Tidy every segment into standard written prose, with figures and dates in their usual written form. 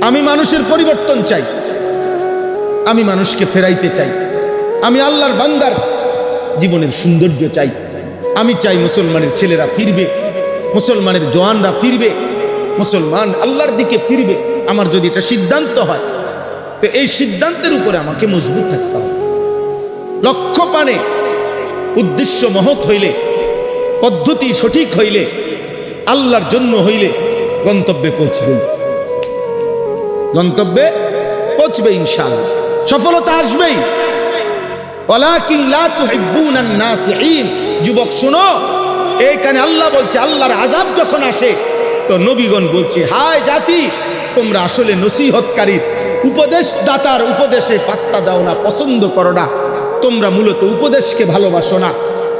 আমি মানুষের পরিবর্তন চাই, আমি মানুষকে ফেরাইতে চাই, আমি আল্লাহর বান্দার জীবনের সৌন্দর্য চাই। আমি চাই মুসলমানের ছেলেরা ফিরবে, মুসলমানের জওয়ানরা ফিরবে, মুসলমান আল্লাহর দিকে ফিরবে। আমার যদি এটা সিদ্ধান্ত হয়, তো এই সিদ্ধান্তের উপরে আমাকে মজবুত থাকতে হবে। লক্ষ্য পানে উদ্দেশ্য মহৎ হইলে, পদ্ধতি সঠিক হইলে, আল্লাহর জন্য হইলে গন্তব্যে পৌঁছবে, গন্তব্যে পৌঁছবে ইনশাআল্লাহ, সফলতা আসবেই। ওয়ালাকিন লা তুহিব্বুনান নাসিহিন। যুবক শোনো, এইখানে আল্লাহ বলছে আল্লাহর আযাব যখন আসে তো নবীগণ বলছে, হায় জাতি, তোমরা আসলে নসিহতকারী উপদেশদাতার উপদেশে পাত্তা দাও না, পছন্দ করো না। তোমরা মূলত উপদেশকে ভালোবাসো না,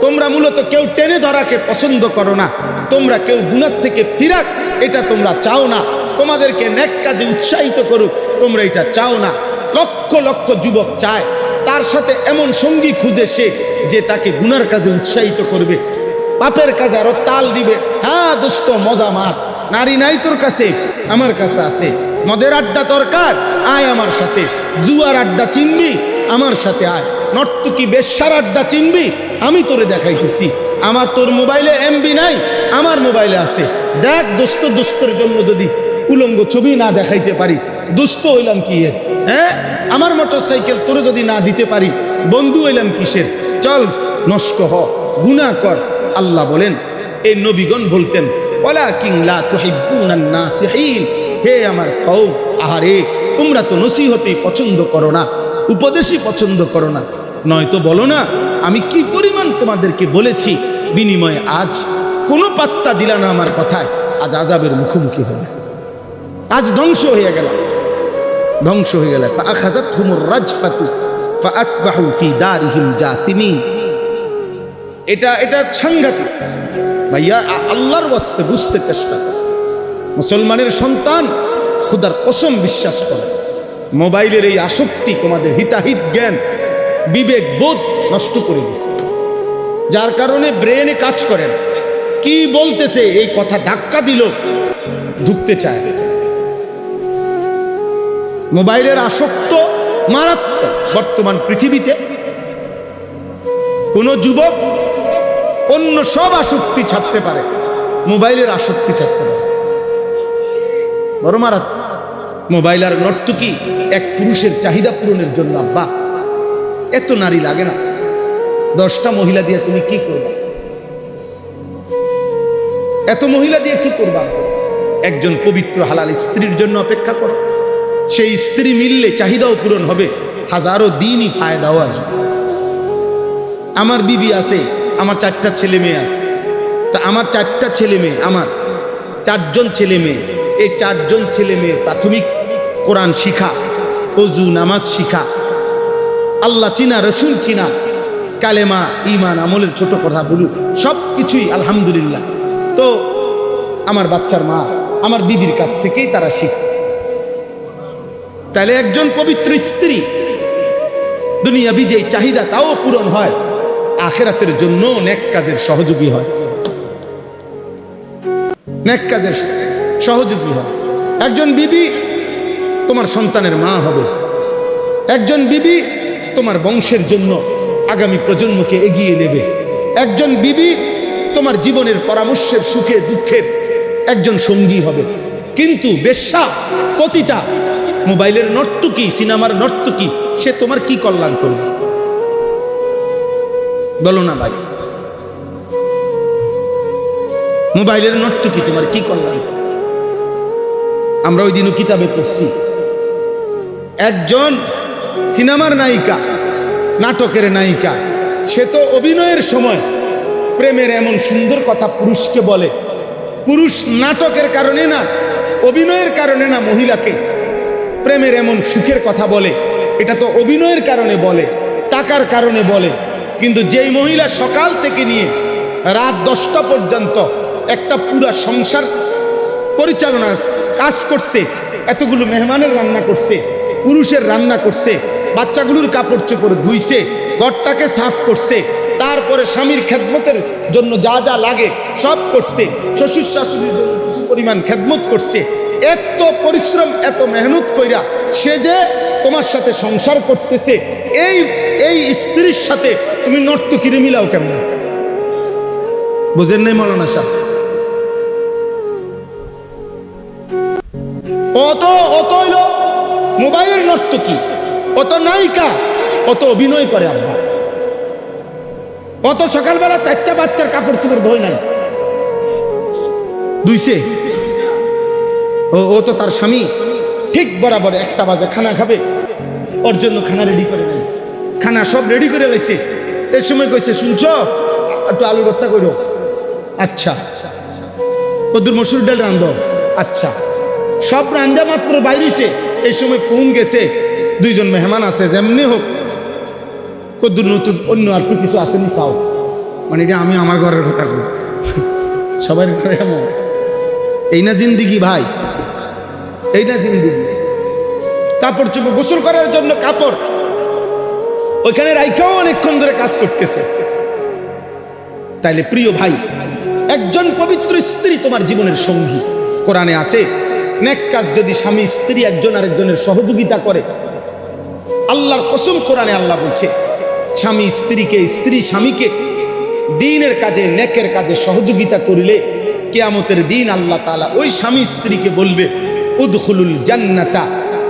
তোমরা মূলত কেউ টেনে ধরাকে পছন্দ করো না, তোমরা কেউ গুনাহ থেকে ফিরাক এটা তোমরা চাও না, তোমাদেরকে নেক কাজে উৎসাহিত করুক তোমরা এটা চাও না। লক্ষ লক্ষ যুবক চায় তার সাথে এমন সঙ্গী খুঁজে সে যে তাকে গুনার কাজে উৎসাহিত করবে, পাপের কাজে আরো তাল দিবে। হ্যাঁ দোস্ত, মজা মার, নারী নাই তোর কাছে, আমার কাছে আছে। মদের আড্ডা দরকার, আয় আমার সাথে। জুয়ার আড্ডা চিনবি, আমার সাথে আয়। নর্তকী বেশ্যার আড্ডা চিনবি, আমি তোরে দেখাইতেছি। আমার তোর মোবাইলে এমবি নাই, আমার মোবাইলে আছে। দেখ দোস্ত, দোস্তের জন্য যদি উলঙ্গ ছবি না দেখাইতে পারি, দোস্ত হইলাম কি এর? হ্যাঁ, আমার মোটরসাইকেল তোরে যদি না দিতে পারি, বন্ধু হইলাম কিসের? চল নষ্ট হ, গুনাহ কর। আল্লাহ বলেন, এই নবীগণ বলতেন, ওয়ালাকিন লা তুহিব্বুনান নাসিহিন। হে আমার কওম, আহারে তোমরা তো নসিহতই পছন্দ করো না, উপদেশই পছন্দ করো না। নয়তো বলো না আমি কি পরিমাণ তোমাদেরকে বলেছি, বিনিময়ে আজ কোনো পাত্তা দিলা না আমার কথায়। আজ আযাবের মুখোমুখি হবে, আজ ধ্বংস হয়ে গেল, ধ্বংস হয়ে গেল। ফাআখাযাতহুমুর রাজফাতু ফাআসবাহু ফি দারিহিম জাসিমিন। এটা সাংঘাতিক ভাইয়া। আল্লাহর ওয়াস্তে বুঝতে চেষ্টা কর। মুসলমানের সন্তান, খোদার কসম বিশ্বাস করে, মোবাইলের এই আসক্তি তোমাদের হিতাহিত জ্ঞান, বিবেক বোধ নষ্ট করে দিচ্ছে, যার কারণে ব্রেনে কাজ করে না। কি বলতেছে এই কথা ধাক্কা দিল, ঢুকতে চায়। মোবাইলের আসক্ত মারাত্মক। বর্তমান পৃথিবীতে কোন যুবক অন্য সব আসক্তি ছাড়তে পারে, মোবাইলের আসক্তি ছাড়তে পারে, বড় মারাত্মক। মোবাইল আর নর্তকী এক পুরুষের চাহিদা পূরণের জন্য। আব্বা, এত নারী লাগে না, 10টা মহিলা দিয়ে তুমি কি করবা? এত মহিলা দিয়ে কি করবা? একজন পবিত্র হালাল স্ত্রীর জন্য অপেক্ষা করো। সেই স্ত্রী মিললে চাহিদাও পূরণ হবে, হাজারো দিনই ফায়দাও আসবে। আমার বিবি আছে, আমার 4টা ছেলে মেয়ে আছে। তা আমার 4টা ছেলে মেয়ে, আমার 4জন ছেলে মেয়ে, এই 4জন ছেলে মেয়ে প্রাথমিক কোরআন শিখা, ওযু নামাজ শিখা, আল্লাহ চিনা, রসুল চিনা, কালেমা ঈমান আমলের ছোট কথা বলুক, সব কিছুই আলহামদুলিল্লাহ। তো আমার বাচ্চার মা আমার বিবির কাছ থেকেই তারা শিখছে। তাহলে একজন পবিত্র স্ত্রী দুনিয়াবি যেই চাহিদা তাও পূরণ হয়, আখিরাতের জন্য নেক কাজের সহযোগী হয়, নেক কাজের সহযোগী হয়। একজন বিবি তোমার সন্তানের মা হবে, একজন বিবি তোমার বংশের জন্য আগামী প্রজন্মকে এগিয়ে নেবে, একজন বিবি তোমার জীবনের পরামর্শের সুখে দুঃখের একজন সঙ্গী হবে। কিন্তু বেশ্যা, পতিতা, মোবাইলের নর্তকী, সিনেমার নর্তকী, সে তোমার কি কল্যাণ করবে? বলো না ভাই, মোবাইলের নর্তকী তোমার কি কল্যাণ করবে? আমরা ওই দিনও কিতাবে পড়ছি, একজন সিনেমার নায়িকা, নাটকের নায়িকা, সে তো অভিনয়ের সময় প্রেমের এমন সুন্দর কথা পুরুষকে বলে। পুরুষ নাটকের কারণে না, অভিনয়ের কারণে না মহিলাকে প্রেমের এমন সুখের কথা বলে, এটা তো অভিনয়ের কারণে বলে, টাকার কারণে বলে। কিন্তু যেই মহিলা সকাল থেকে নিয়ে রাত 10টা পর্যন্ত একটা পুরা সংসার পরিচালনা কাজ করছে, এতগুলো মেহমানের রান্না করছে, পুরুষের রান্না করছে, বাচ্চাগুলোর কাপড় চোপড় ধুইছে, ঘরটাকে সাফ করছে, তারপরে স্বামীর খেদমতের জন্য যা যা লাগে সব করছে, শ্বশুর শাশুড়ির জন্য কিছু পরিমাণ খেদমত করছে, এত পরিশ্রম এত মেহনত কইরা সে যে তোমার সাথে সংসার করতেছে, এই এই স্ত্রীর সাথে তুমি নর্তকীরে মিলাও কেমন? বুঝেন নাই মৌলানা সাহেব? অত হইল মোবাইলের নর্তকী, অত নায়িকা, অত অভিনয় করে আব্বা, অত সকালবেলা 4টা বাচ্চার কাপড় চোপড় ধোয় নাই, দুইছে। ও তো তার স্বামী ঠিক বরাবর 1টা বাজে খানা খাবে, ওর জন্য খানা রেডি করে নাই, খানা সব রেডি করে লাইছে। এই সময় কইছে, শুনছ একটু আলু ভর্তা করো, আচ্ছা। কদ্দুর মসুর ডাল রান্ধব, আচ্ছা। সব রান্ধা মাত্র বাইরেছে, এই সময় ফোন গেছে, 2জন মেহমান আছে, যেমনি হোক কদ্দুর নতুন অন্য আর একটু কিছু আসেনি চাও, মানে এটা আমি আমার ঘরের কথা করি, সবার ঘরে এমন। এই না জিন্দিগি ভাই, এই না জিন্দিগি। কাপড় চোপড় গোসল করার জন্য কাপড় ওইখানে রাইখাও অনেকক্ষণ ধরে কাজ করতেছে। তাইলে প্রিয় ভাই, একজন পবিত্র স্ত্রী তোমার জীবনের সঙ্গী। কোরআনে আছে, নেক কাজ যদি স্বামী স্ত্রী একজন আরেকজনের সহযোগিতা করে, আল্লাহর কসম কোরআনে আল্লাহ বলছে, স্বামী স্ত্রীকে, স্ত্রী স্বামীকে দ্বীনের কাজে, নেকের কাজে সহযোগিতা করলে কিয়ামতের দিন আল্লাহ তাআলা ওই স্বামী স্ত্রীকে বলবে, উদখুলুল জান্নাতা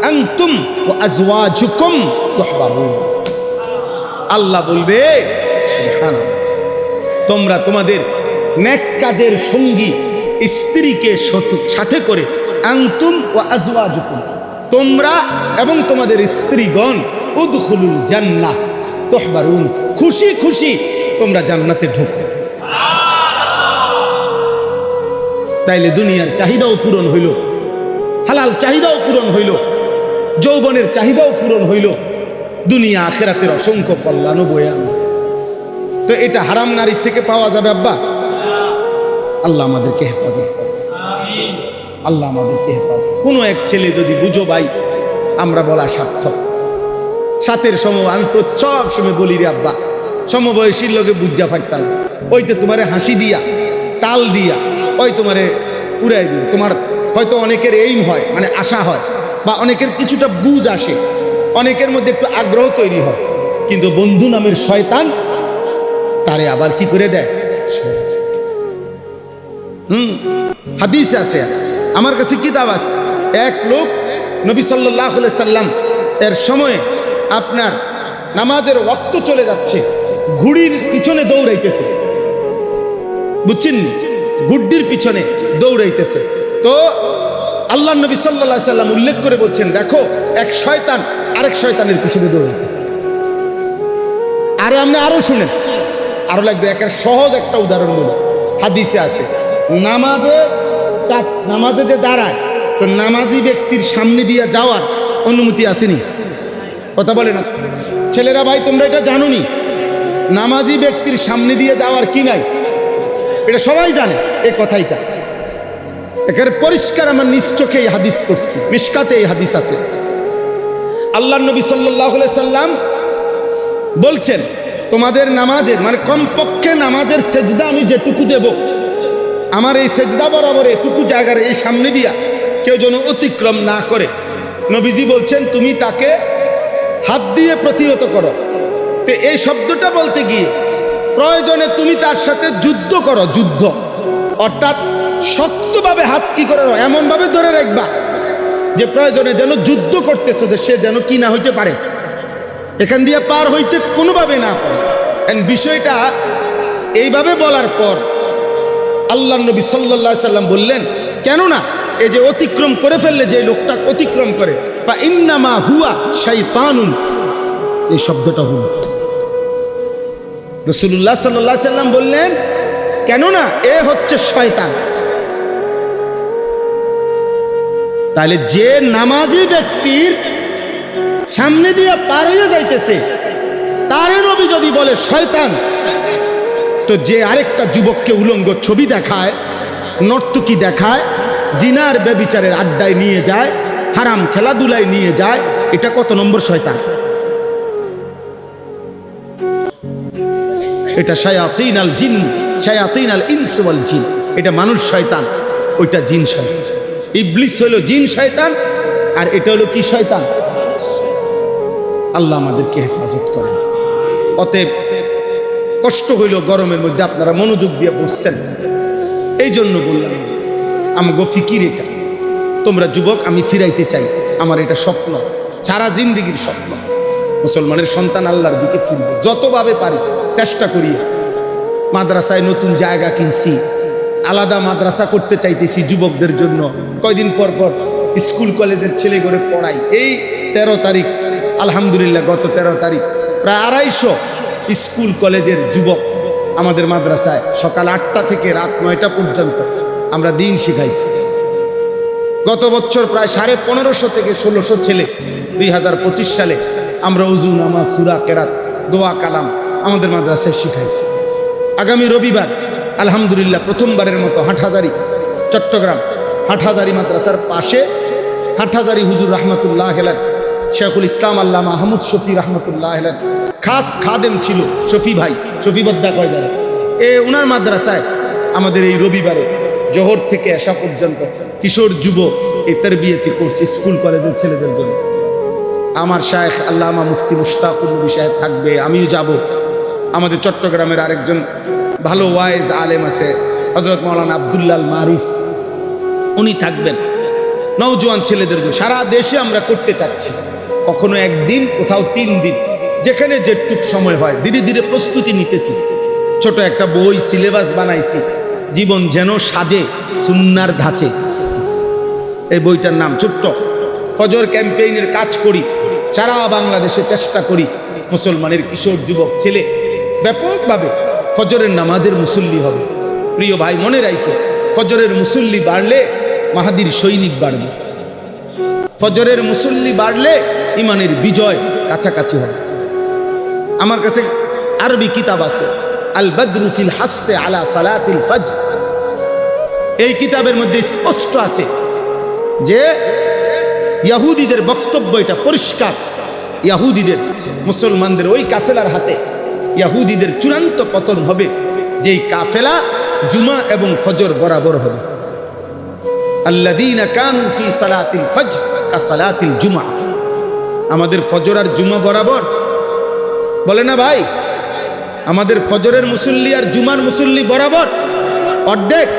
আনতুম ওয়া আজওয়াজুকুম তুহবারুন। আল্লাহ বলবে, সুবহানাল্লাহ, তোমরা তোমাদের নেক কাজের সঙ্গী স্ত্রীকে সাথে করে, আনতুম ওয়া আজওয়াজুকুম, তোমরা এবং তোমাদের স্ত্রীগণ, উদখুলুল জান্নাহ তুহবারুন, খুশি খুশি তোমরা জান্নাতে ঢোকো। তাইলে দুনিয়ার চাহিদাও পূরণ হইল, হালাল চাহিদাও পূরণ হইল, যৌবনের চাহিদাও পূরণ হইল, দুনিয়া আখিরাতের অসংখ্য কল্যাণও বয়ে আনবে। তো এটা হারাম নারীর থেকে পাওয়া যাবে আব্বা? আল্লাহ আমাদেরকে হেফাজত করে, আল্লাহ আমাদেরকে হেফাজত। কোনো এক ছেলে যদি বুঝো ভাই, আমরা বলা সার্থক। সাথের আমি সব সময় বলি রে আব্বা, সমবয়সীর লোকে বুঝা ফাটতাম, ওইতে তোমারে হাসি দিয়া, তাল দিয়া, ওই তোমারে উড়াই দিল। তোমার হয়তো অনেকের এইম হয়, মানে আশা হয়, বা অনেকের কিছুটা বুঝ আসে, অনেকের মধ্যে একটু আগ্রহ তৈরি হয়, কিন্তু বন্ধু নামের শয়তান তারে আবার কি করে দেয়। হাদিস আছে, আমার কাছে কিতাব আছে, এক লোক নবী সাল্লাল্লাহু আলাইহি সাল্লাম এর সময়ে আপনার নামাজের ওয়াক্ত চলে যাচ্ছে, ঘুড়ির পিছনে দৌড়াইতেছে, বুঝছেন, গুড্ডির পিছনে দৌড়াইতেছে। তো আল্লাহ নবী সাল্লাল্লাহু আলাইহি সাল্লাম উল্লেখ করে বলছেন, দেখো এক শয়তান আরেক শয়তানের পিছনে দৌড়াইতেছে। আরে আপনি আরো শুনেন, আরো লাগবে। একের সহজ একটা উদাহরণ বলি, হাদিসে আছে, নামাজে যে দাঁড়ায়, তো নামাজি ব্যক্তির সামনে দিয়ে যাওয়ার অনুমতি আসেনি? কথা বলে না ছেলেরা, ভাই তোমরা এটা জানো নি? নামাজি ব্যক্তির সামনে দিয়ে যাওয়ার কি নাই, এটা সবাই জানে। এই কথাইটা একেবারে পরিষ্কার, আমার নিজ চোখে এই হাদিস পড়ছি, মিশকাতে এই হাদিস আছে। আল্লাহ নবী সাল্লাল্লাহু আলাইহি সাল্লাম বলছেন, তোমাদের নামাজের, মানে কমপক্ষে নামাজের সেজদা আমি যেটুকু দেব, আমার এই সেজদা বরাবর এটুকু জায়গার এই সামনে দিয়া কেউ যেন অতিক্রম না করে। নবীজি বলছেন, তুমি তাকে হাত দিয়ে প্রতিহত করো। তো এই শব্দটা বলতে গিয়ে প্রয়োজনে তুমি তার সাথে যুদ্ধ করো, যুদ্ধ অর্থাৎ শক্তভাবে হাত কি করে এমনভাবে ধরে রাখবা যে প্রয়োজনে যেন যুদ্ধ করতেছে, যে সে যেন কি না হইতে পারে, এখান দিয়ে পার হইতে কোনোভাবে না পারে। বিষয়টা এইভাবে বলার পর আল্লাহ নবী সাল্লাল্লাহু আলাইহি সাল্লাম বললেন, কেননা এই যে অতিক্রম করে ফেললে, যে লোকটা অতিক্রম করে, ফা ইন্নামা হুয়া শাইতানুন, এই শব্দটা হলো রাসূলুল্লাহ সাল্লাল্লাহু আলাইহি সাল্লাম বললেন, কেননা এ হচ্ছে শয়তান। তাহলে যে নামাজি ব্যক্তির সামনে দিয়ে পার হয়ে যাইতেছে, তারে নবী যদি বলে শয়তান, তো যে আরেকটা যুবককে উলঙ্গ ছবি দেখায়, নর্তকী দেখায়, জিনার ব্যভিচারের আড্ডায় নিয়ে যায়, হারাম খেলাধুলায় নিয়ে যায়, এটা কত নম্বর শয়তান? এটা শায়াতিন আল জিন, শায়াতিন আল ইনস ওয়াল জিন, এটা মানুষ শয়তান, ওইটা জিন শয়তান। ইবলিস হলো জিন শয়তান, আর এটা হলো কি শয়তান? আল্লাহ আমাদেরকে হেফাজত করেন। অতএব কষ্ট হইল গরমের মধ্যে, আপনারা মনোযোগ দিয়ে পড়ছেন, এই জন্য বললাম আমগো ফিকির এটা। তোমরা যুবক, আমি ফিরাইতে চাই, আমার এটা স্বপ্ন, সারা জিন্দিগির স্বপ্ন, মুসলমানের সন্তান আল্লাহর দিকে ফিরবে, যতভাবে পারি চেষ্টা করি। মাদ্রাসায় নতুন জায়গা কিনছি, আলাদা মাদ্রাসা করতে চাইতেছি যুবকদের জন্য। কয়দিন পর পর স্কুল কলেজের ছেলে করে পড়াই। এই 13 তারিখ আলহামদুলিল্লাহ, গত 13 তারিখ প্রায় 250 স্কুল কলেজের যুবক আমাদের মাদ্রাসায় সকাল 8টা থেকে রাত 9টা পর্যন্ত আমরা দিন শিখাইছি। গত বছর প্রায় 1550 থেকে 1600 ছেলে 2025 সালে আমরা উযু, নামাজ, সূরা, কেরাত, দোয়া, কালাম আমাদের মাদ্রাসায় শিখাইছি। আগামী রবিবার আলহামদুলিল্লাহ প্রথমবারের মতো হাটহাজারী, চট্টগ্রাম হাটহাজারী মাদ্রাসার পাশে হাটহাজারী হুজুর রহমতুল্লাহ আলাইহি, শেখুল ইসলাম আল্লামা আহমদ শফি রহমতুল্লাহ আলাইহি খাস খাদেম ছিল শফি ভাই, শফি বদ্দা কয়দার, উনার মাদ্রাসায় আমাদের এই রবিবারে জোহর থেকে এশা পর্যন্ত কিশোর যুব এই তারবিয়াতি কোর্স স্কুল কলেজের ছেলেদের জন্য। আমার শায়েখ আল্লামা মুফতি মুশতাকুর নবী সাহেব থাকবে, আমিও যাব। আমাদের চট্টগ্রামের আরেকজন ভালো ওয়াইজ আলেম আছে হযরত মাওলানা আব্দুল্লাহ আল মারিফ, উনি থাকবেন। নওজোয়ান ছেলেদের জন্য সারা দেশে আমরা করতে চাচ্ছি, কখনো একদিন, কোথাও 3 দিন, যেখানে যেটুক সময় হয়। ধীরে ধীরে প্রস্তুতি নিতেছি, ছোট একটা বই সিলেবাস বানাইছি, জীবন যেন সাজে সুন্নার ধাঁচে। এই বইটার নাম ছোট্ট। ফজর ক্যাম্পেইনের কাজ করি, সারা বাংলাদেশে চেষ্টা করি মুসলমানের কিশোর যুবক ছেলে ব্যাপকভাবে ফজরের নামাজের মুসল্লি হবে। প্রিয় ভাই, মনে রাখো, ফজরের মুসল্লি বাড়লে মাহাদির সৈনিক বাড়বে, ফজরের মুসল্লি বাড়লে ইমানের বিজয় কাছাকাছি হবে। আমার কাছে আরবি কিতাব আছে, আল বদরু ফিল হাসসে আলা সালাতিল ফজর। এই কিতাবের মধ্যে স্পষ্ট আছে যে ইহুদিদের বক্তব্য এটা পরিষ্কার, ইহুদিদের, মুসলমানদের ওই কাফেলার হাতে ইহুদিদের চূড়ান্ত পতন হবে, যেই কাফেলা জুমা এবং ফজর বরাবর হবে। আল্লাযীনা কানু ফি সালাতিল ফজর কাসালাতিল জুমা। আমাদের ফজর আর জুমা বরাবর বলে না ভাই, আমাদের ফজরের মুসল্লি আর জুমার মুসল্লি বরাবর, অর্ধেক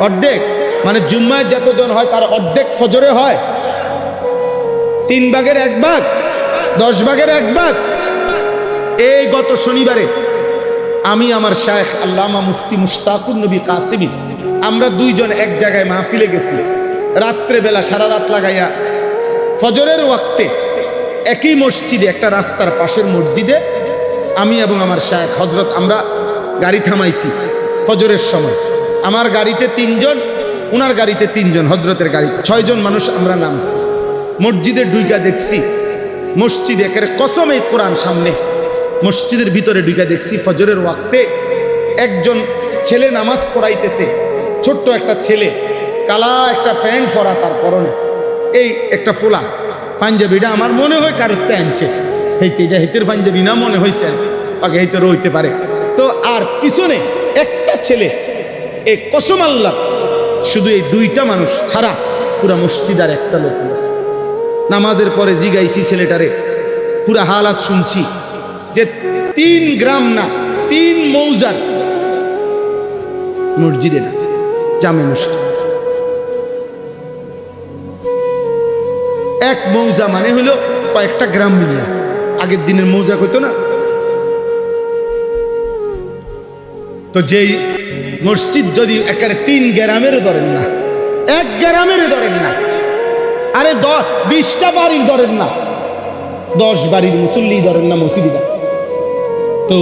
অর্ধেক, মানে জুম্মায় যতজন হয় তার অর্ধেক ফজরে হয়, 3 ভাগের 1 ভাগ, 10 ভাগের 1 ভাগ। এই গত শনিবারে আমি আমার শায়েখ আল্লামা মুফতি মুশতাকুর নবী কাসিমি, আমরা 2 জন এক জায়গায় মাহফিলে গেছি, রাত্রে বেলা সারা রাত লাগাইয়া ফজরের ওয়াক্তে একই মসজিদে, একটা রাস্তার পাশের মসজিদে আমি এবং আমার শায়েখ হযরত, আমরা গাড়ি থামাইছি ফজরের সময়। আমার গাড়িতে 3 জন, উনার গাড়িতে 3 জন, হযরতের গাড়িতে 6 জন মানুষ আমরা নামছি। মসজিদে ঢুইকা দেখছি, মসজিদে একেবারে কসমে কোরআন সামনে, মসজিদের ভিতরে ঢুইকা দেখছি ফজরের ওয়াক্তে একজন ছেলে নামাজ পড়াইতেছে, ছোট্ট একটা ছেলে, কালা একটা প্যান্ট পরা তার পরনে, এই একটা ফোলা পাঞ্জাবিটা আমার মনে হয় কারোরতে আনছে, এটা হেতের পাঞ্জাবি না মনে হয়েছে, আগে হেতেরও হইতে পারে। তো আর পিছনে একটা ছেলে, এই কসম আল্লাহ, শুধু এই 2টা মানুষ ছাড়া পুরা মসজিদ আর একটা লোক। নামাজের পরে জিগাইছি ছেলেটারে, পুরা হালাত শুনছি যে 3 গ্রাম না 3 মৌজার মসজিদে না, জামে মসজিদ। 1 মৌজা মানে হলো কয়েকটা গ্রাম মিললা, আগের দিনের মৌজা কইতো না। তো যেই মসজিদ যদি একেবারে 3 গ্রামেরও ধরেন না, 1 গ্রামেরও ধরেন না, আরে 20টা বাড়ির ধরেন না, 10 বাড়ির মুসল্লি ধরেন না মসজিদে, তো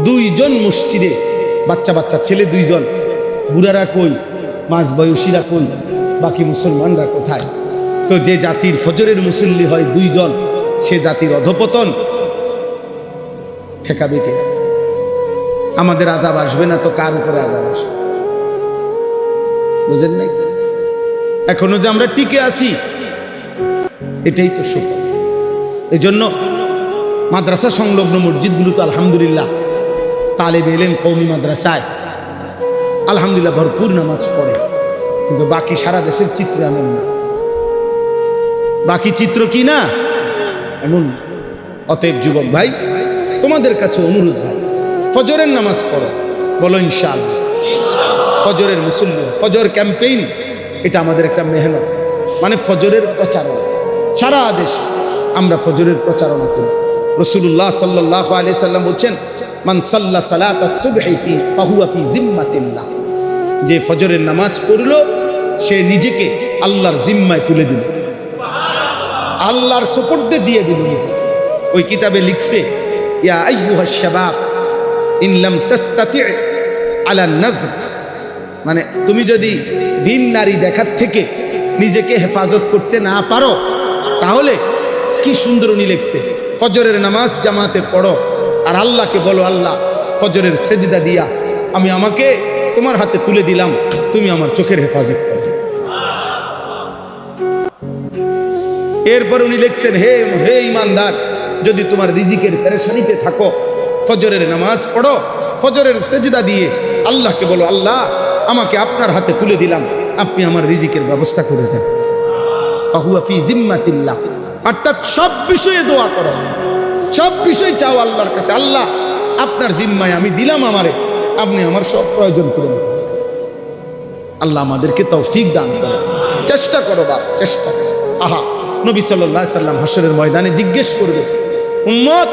2 জন মসজিদে, বাচ্চা বাচ্চা ছেলে 2 জন, বুড়ারা কই, মাঝ বয়সীরা কই, বাকি মুসলমানরা কোথায়? তো যে জাতির ফজরের মুসল্লি হয় 2 জন, সে জাতির অধপতন ঠেকাবে কে? আমাদের আযাব আসবে না তো কার উপরে আযাব আসবে? বুঝেন নাই? এখনো যে আমরা টিকে আছি, এটাই তো সুখ। এই জন্য মাদ্রাসা সংলগ্ন মসজিদগুলো তো আলহামদুলিল্লাহ তালেব এলেম কওমি মাদ্রাসায় আলহামদুলিল্লাহ ভরপুর নামাজ পড়ে, কিন্তু বাকি সারা দেশের চিত্র এমন না। বাকি চিত্র কি না এমন। অতএব যুবক ভাই, তোমাদের কাছে অনুরোধ ভাই, ফজরের নামাজ পড়ো, বলো ইনশাআল্লাহ। ফজরের মুসল্লি, ফজর ক্যাম্পেইন, এটা আমাদের একটা মেহনত, মানে ফজরের প্রচারণা। সারা দেশে আমরা ফজরের প্রচারণা করি। রাসূলুল্লাহ সাল্লাল্লাহু আলাইহি সাল্লাম বলছেন, মান সাল্লা সালাতাস সুবহি ফি ফাহুয়া ফি জিম্মাতিল্লাহ, যে ফজরের নামাজ পড়লো সে নিজেকে আল্লাহর জিম্মায় তুলে দিল, আল্লাহর সুপুর্দে দিয়ে দিল। ওই কিতাবে লিখছে, ইয়া আইয়ুহাশ শাবাব ইন লাম তাস্তাতি আলা নাজর, মানে তুমি যদি ভিন নারী দেখার থেকে নিজেকে হেফাজত করতে না পারো, তাহলে কি সুন্দর উনি লিখছে, ফজরের নামাজ জামাতে পড়ো আর আল্লাহকে বলো, আল্লাহ ফজরের সেজদা দিয়া আমি আমাকে তোমার হাতে তুলে দিলাম, তুমি আমার চোখের হেফাজত করো। এরপর উনি লিখছেন, হে হে ইমানদার, যদি তোমার রিজিকের পেরেশানিতে থাকো, ফজরের নামাজ পড়ো, ফজরের সেজদা দিয়ে আল্লাহকে বলো, আল্লাহ আমাকে আপনার হাতে তুলে দিলাম, আপনি আমার রিজিকের ব্যবস্থা করে দেন। ফাহুয়া ফি জিম্মাতিল্লাহ, অর্থাৎ সব বিষয়ে দোয়া করো, সব বিষয় চাও আল্লাহর কাছে, আল্লাহ আপনার জিম্মায় আমি দিলাম আমারে, আপনি আমার সব প্রয়োজন করে দেন। আল্লাহ আমাদেরকে তৌফিক দান করো। চেষ্টা করো বাপ, চেষ্টা। আহা, নবী সাল্লাল্লাহু আলাইহি সাল্লাম হাসরের ময়দানে জিজ্ঞেস করবে, উম্মত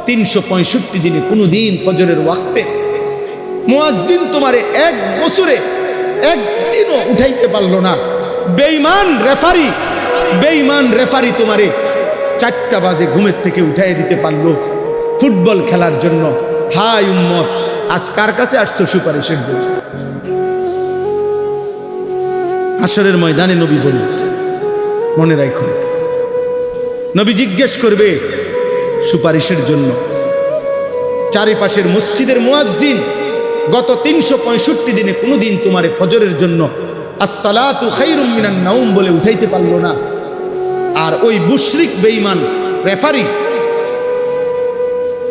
365 দিনে কোনদিন ফজরের ওয়াক্তে মুয়াজ্জিন তোমারে এক বছরে একদিনও উঠাইতে পারলো না, বেঈমান রেফারি তোমারে 4টা বাজে ঘুমের থেকে উঠাই দিতে পারলো ফুটবল খেলার জন্য। হাই উম্মত, আজ কার কাছে আসছো সুপারিশের জন্য? হাসরের ময়দানে নবী বলল, মনে রাখো, নবী জিজ্ঞেস করবে সুপারিশের জন্য। চারিপাশের মসজিদের মুয়াজ্জিন গত 365 দিনে কোনোদিন তোমারে ফজরের জন্য আসসালাতু খায়রুম মিনান নাওম বলে উঠাইতে পারলো না, আর ওই মুশরিক বেঈমান রেফারি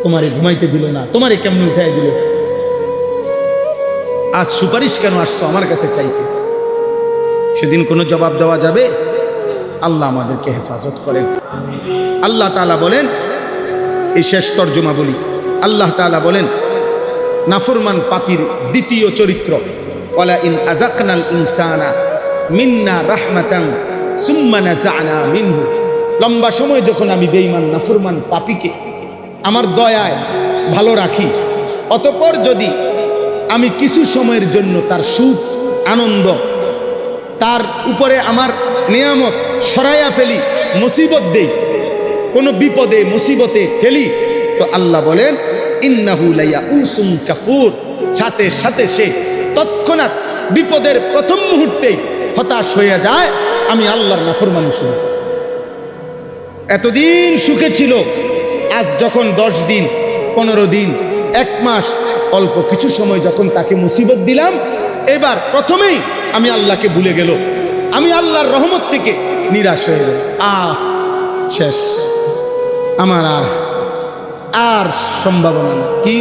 তোমারে ঘুমাইতে দিল না, তোমারে কেমনে উঠাই দিল? আজ সুপারিশ কেন আসছো আমার কাছে চাইতে? সেদিন কোনো জবাব দেওয়া যাবে? আল্লাহ আমাদেরকে হেফাজত করেন। আল্লাহ তাআলা বলেন, এই শেষ তর্জমা বলি, আল্লাহ তাআলা বলেন নাফরমান পাপীর দ্বিতীয় চরিত্র, ওয়ালা ইন আযাকনাল ইনসানা মিন্না রাহমাতান সুম্মা নাযা'না মিনহু, লম্বা সময় যখন আমি বেঈমান নাফরমান পাপীকে আমার দয়ায় ভালো রাখি, অতঃপর যদি আমি কিছু সময়ের জন্য তার সুখ আনন্দ, তার উপরে আমার নিয়ামত সরাইয়া ফেলি, মুসিবত দেই, কোনো বিপদে মুসিবতে ফেলি, তো আল্লাহ বলেন ইন্নাহু লায়াউসুন কাফুর, সাথে সাথে সে তৎক্ষণাৎ বিপদের প্রথম মুহূর্তেই হতাশ হয়ে যায়, আমি আল্লাহর নাফরমানি শুনি। এতদিন সুখে ছিল, আজ যখন 10 দিন 15 দিন 1 মাস অল্প কিছু সময় যখন তাকে মুসিবত দিলাম, এবার প্রথমেই আমি আল্লাহকে ভুলে গেল, আমি আল্লাহর রহমত থেকে নিরাশ হয়ে গেল। শেষ, আমার আর সম্ভাবনা না। কি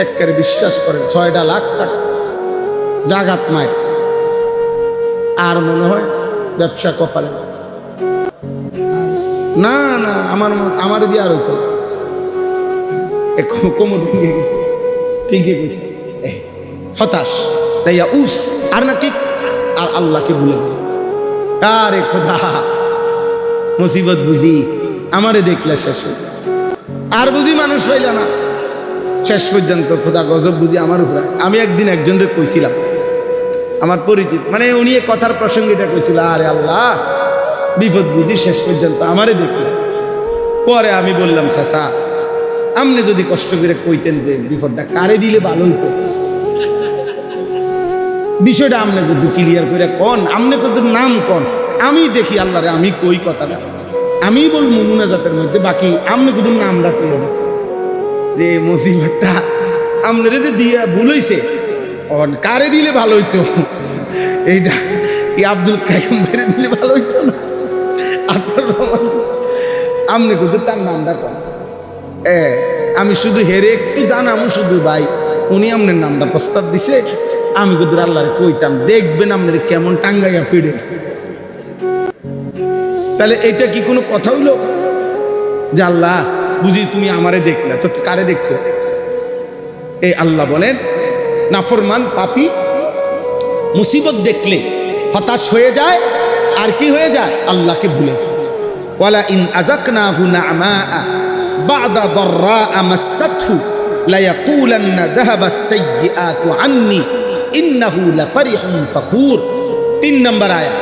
একেবারে বিশ্বাস করেন, 6টা লাখ টাকা জাগাত মায়, আর মনে হয় ব্যবসা কপালে না না, আমার দিয়ে আর হইতো কোমর ভেঙে গেছে, ঠিকই গেছে, হতাশ, উস আর নাকি আর আল্লাহকে ভুলে গেল। আরে খোদা, মুসিবত বুঝি আমারে দেখলে শেষ হয়ে যায়, আর বুঝি মানুষ পাইল না, শেষ পর্যন্ত খোদা গজব বুঝি আমার উপরে। আমি একদিন একজনকে কইছিলাম, আমার পরিচিত, মানে উনি কথার প্রসঙ্গটা কইছিল, আরে আল্লাহ বিপদ বুঝি শেষ পর্যন্ত আমারে দেখলে। পরে আমি বললাম, চাচা আপনি যদি কষ্ট করে কইতেন যে বিপদটা কারে দিলে ভালো হইতো, বিষয়টা আপনি কিন্তু ক্লিয়ার করে কন, আপনি কিন্তু নাম কন, আমি দেখি আল্লাহরে, আমি কই কথাটা, আমি বলবো মুনাজাতের মধ্যে, বাকি আপনি কিন্তু নাম রাখতে হবে যে মুসিবতটা আপনারে যে দিয়া ভুল হইছে, কারে দিলে ভালো হইতো, এইটা কি আব্দুল কাইয়ুম মেরে দিলে ভালো হইতো না? আপনি কিন্তু তার নামটা কন। আমি শুধু হেরে একটু জানামো শুধু, ভাই উনি আপনার নামটা প্রস্তাব দিছে, আমি কিন্তু আল্লাহরে কইতাম, দেখবেন আপনার কেমন টাঙ্গাইয়া ফিরে। তাহলে এটা কি কোনো কথা হইল যে আল্লাহ বুঝি তুমি আমারে দেখলে, তো কারে দেখলে? এই আল্লাহ বলেন নাফরমান পাপী মুসিবত দেখলে হতাশ হয়ে যায়, আর কি হয়ে যায়? আল্লাহকে ভুলে যায়। ওয়ালা ইন আযাকনাহু না'মা বা'দা দাররা মাসাতহু লা ইয়াকুলান্না যাহাবাস সাইয়্যাতু আন্নী ইন্নাহু লাফারিহুন ফাখুর। 3 নম্বর আয়াত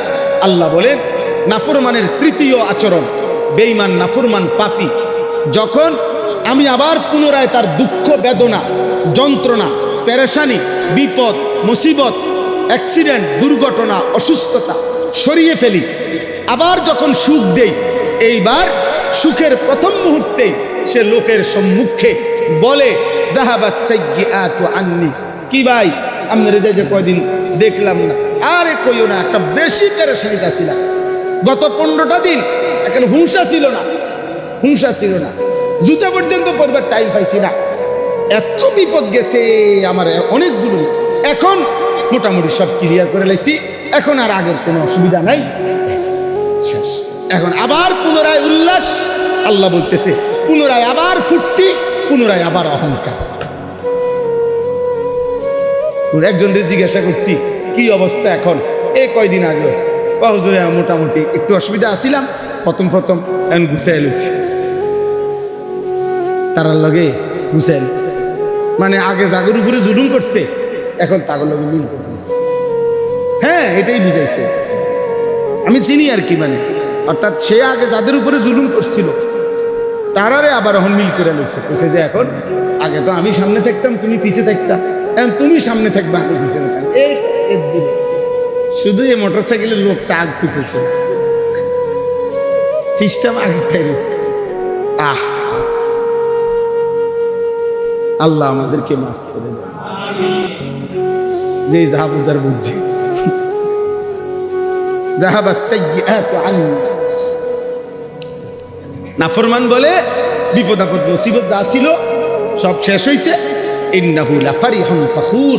আল্লাহ বলেন নাফরমানের তৃতীয় আচরণ, বেঈমান নাফরমান পাপী যখন আমি আবার পুনরায় তার দুঃখ বেদনা যন্ত্রণা পেরেশানি বিপদ মুসিবত অ্যাক্সিডেন্ট দুর্ঘটনা অসুস্থতা সরিয়ে ফেলি, আবার যখন সুখ দেই, এইবার সুখের প্রথম মুহূর্তেই সে লোকের সম্মুখে বলে যাহাবাস সাইয়্যাতু আন্নী, কি ভাই আপনার যে কয়দিন দেখলাম না, আরে কইও না, একটা বেশি পেরেশানিতে ছিলাম, গত 15টা দিন এখন হুঁশা ছিল না, জুতা পর্যন্ত পরবার টাইম পাইছি না, এত বিপদ গেছে আমার অনেকগুলো, এখন মোটামুটি সব ক্লিয়ার করে লাইছি, এখন আর আগের কোনো অসুবিধা নাই, শেষ। এখন আবার পুনরায় উল্লাস, আল্লাহ বলতেছে পুনরায় আবার ফুর্তি, পুনরায় আবার অহংকার। একজনকে জিজ্ঞাসা করছি কি অবস্থা এখন, এই কয়দিন আগে হুজুরে মোটামুটি একটু অসুবিধা আসছিলাম, প্রথম এখন গুছাই লইছি, তারার লগে গুছাই লইছি, মানে আগে জাগর উপরে জুলুম করছে, এখন তাগর লগে মিল করতেছে। হ্যাঁ, এটাই বুঝাইছে, আমি চিনি আর কি, মানে অর্থাৎ সে আগে যাদের উপরে জুলুম করছিল তারারে আবার এখন মিল করে লইছে, বলছে যে এখন আগে তো আমি সামনে থাকতাম তুমি পিছে থাকতাম, এখন তুমি সামনে থাকবা আমি পিছে থাকতাম, শুধু এই মোটরসাইকেলের লোকটা আগ পিছেছে, সিস্টেম আগেরটাই রয়েছে। আল্লাহ আমাদেরকে মাফ করে দেন, যে যাহা বুঝার বুঝছে। নাফরমান বলে বিপদ আপদ মুসিবত যা ছিল সব শেষ হয়েছে, ইন্নাহু লাফারিহুন ফাখুর,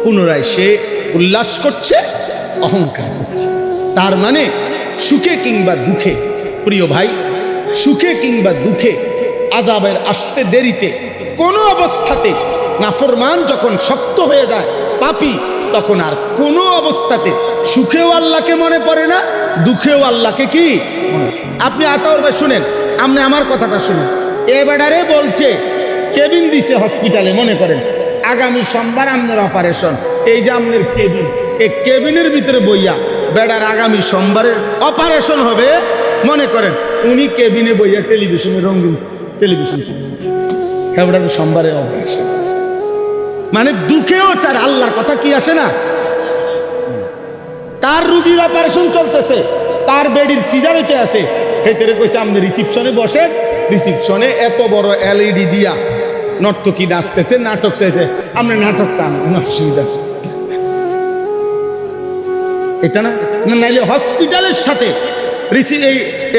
পুনরায় সে উল্লাস করছে অহংকার করছে। তার মানে সুখে কিংবা দুঃখে, প্রিয় ভাই, সুখে কিংবা দুঃখে আযাবের আসতে দেরিতে কোনো অবস্থাতে নাফরমান যখন শক্ত হয়ে যায় পাপী, তখন আর কোনো অবস্থাতে সুখেও আল্লাহকে মনে পড়ে না, দুঃখেও আল্লাহকে কি। আপনি আতাউর ভাই শুনেন, আপনি আমার কথাটা শুনেন, এ বেডারে বলছে কেবিন দিছে হসপিটালে, মনে করেন আগামী সোমবার আপনার অপারেশন, এই যে আপনার কেবিন, এই কেবিনের ভিতরে বইয়া বেডার আগামী সোমবারের অপারেশন হবে, মনে করেন উনি কেবিনে বইয়া টেলিভিশনে রঙিন টেলিভিশন সোমবারের অপারেশন, মানে দুঃখেও চার আল্লাহর কথা কি আসে না। তার রুগীর অপারেশন চলতেছে, তার বেডির সিজার হইতে আছে, হেতেরে কইছে আপনি রিসিপশনে বসেন, রিসিপশনে এত বড় LED দিয়া নর্তকী নাচতেছে, নাটক চাইছে, আপনি নাটক চান, অসুবিধা এটা না, নাইলে হসপিটালের সাথে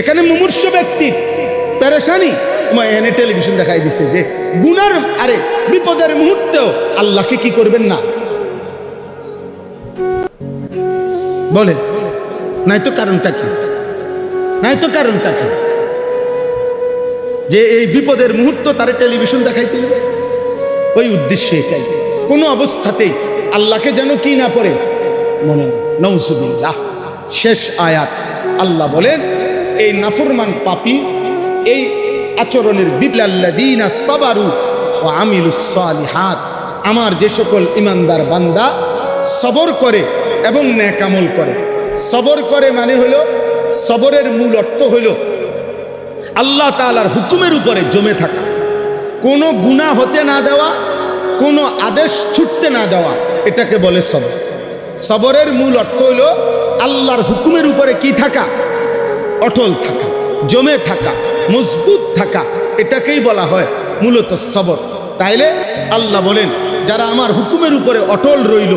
এখানে মুমূর্ষ ব্যক্তির পেরেশানি এনে টেলিভিশন দেখাই দিচ্ছে যে গুনার আরে বিপদের মুহূর্তেও আল্লাহকে কি করবেন না বলে, নাই তো কারণটা কি, যে এই বিপদের মুহূর্ত তার টেলিভিশন দেখাইতে হবে, ওই উদ্দেশ্যে এটাই, কোনো অবস্থাতেই আল্লাহকে যেন কি না পড়ে মনে। নাউজুবিল্লাহ। শেষ আয়াত আল্লাহ বলেন এই নাফরমান পাপী এই আচরণের বিপ্লাল্লাযীনা সাবারু ওয়া আমিলুস সালিহাত, আমার যে সকল ইমানদার বান্দা সবর করে এবং নেক আমল করে। সবর করে মানে হলো, সবরের মূল অর্থ হইল আল্লাহ তাআলার হুকুমের উপরে জমে থাকা, কোনো গুনাহ হতে না দেওয়া, কোনো আদেশ ছুটতে না দেওয়া, এটাকে বলে সবর। সবরের মূল অর্থ হইল আল্লাহর হুকুমের উপরে কি থাকা, অটল থাকা, জমে থাকা, মজবুত থাকা, এটাকেই বলা হয় মূলত সবর। তাইলে আল্লাহ বলেন যারা আমার হুকুমের উপরে অটল রইল,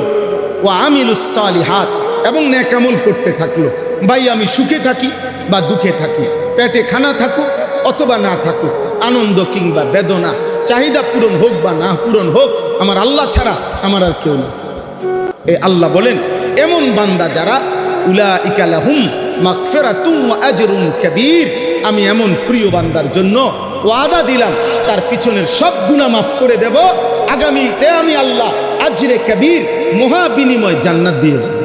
ও আমিলুস সালিহাত, এবং নেক আমল করতে থাকলো, ভাই আমি সুখে থাকি বা দুঃখে থাকি, পেটে খানা থাকুক অথবা না থাকুক, আনন্দ কিংবা বেদনা, চাহিদা পূরণ হোক বা না পূরণ হোক, আমার আল্লাহ ছাড়া আমার আর কেউ নেই। এই আল্লাহ বলেন এমন বান্দা যারা উলাইকা লাহুম মাগফিরাতুন ওয়া আজরুন কাবীর, আমি এমন প্রিয় বান্দার জন্য ওয়াদা দিলাম তার পিছনের সব গুনাহ মাফ করে দেব, আগামীতে আমি আল্লাহ আজরে কবীর মহা বিনিময় জান্নাত দিয়ে দেব।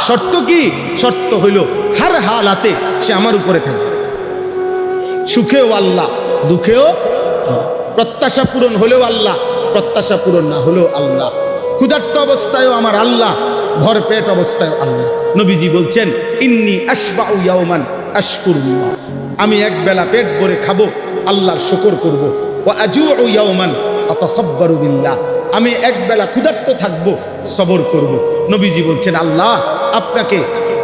শর্ত কি? শর্ত হইল হার হালাতে সে আমার উপরে থাকবে, সুখেও আল্লাহ, দুঃখেও, প্রত্যাশা পূরণ হলেও আল্লাহ, প্রত্যাশা পূরণ না হলেও আল্লাহ, ক্ষুধার্ত অবস্থায়ও আমার আল্লাহ, ভরপেট অবস্থায়ও আল্লাহ। নবীজি বলছেন ইন্নী আশবাউ ইয়াওমান আশকুরুল্লাহ, আমি এক বেলা পেট ভরে খাবো, আল্লাহর শুকর করব। ওয়া আজুউ ইয়াওমান আতাসাব্বারু বিল্লাহ, আমি এক বেলা ক্ষুধার্ত থাকবো, সবর করব। নবীজি বলছেন আল্লাহ আপনাকে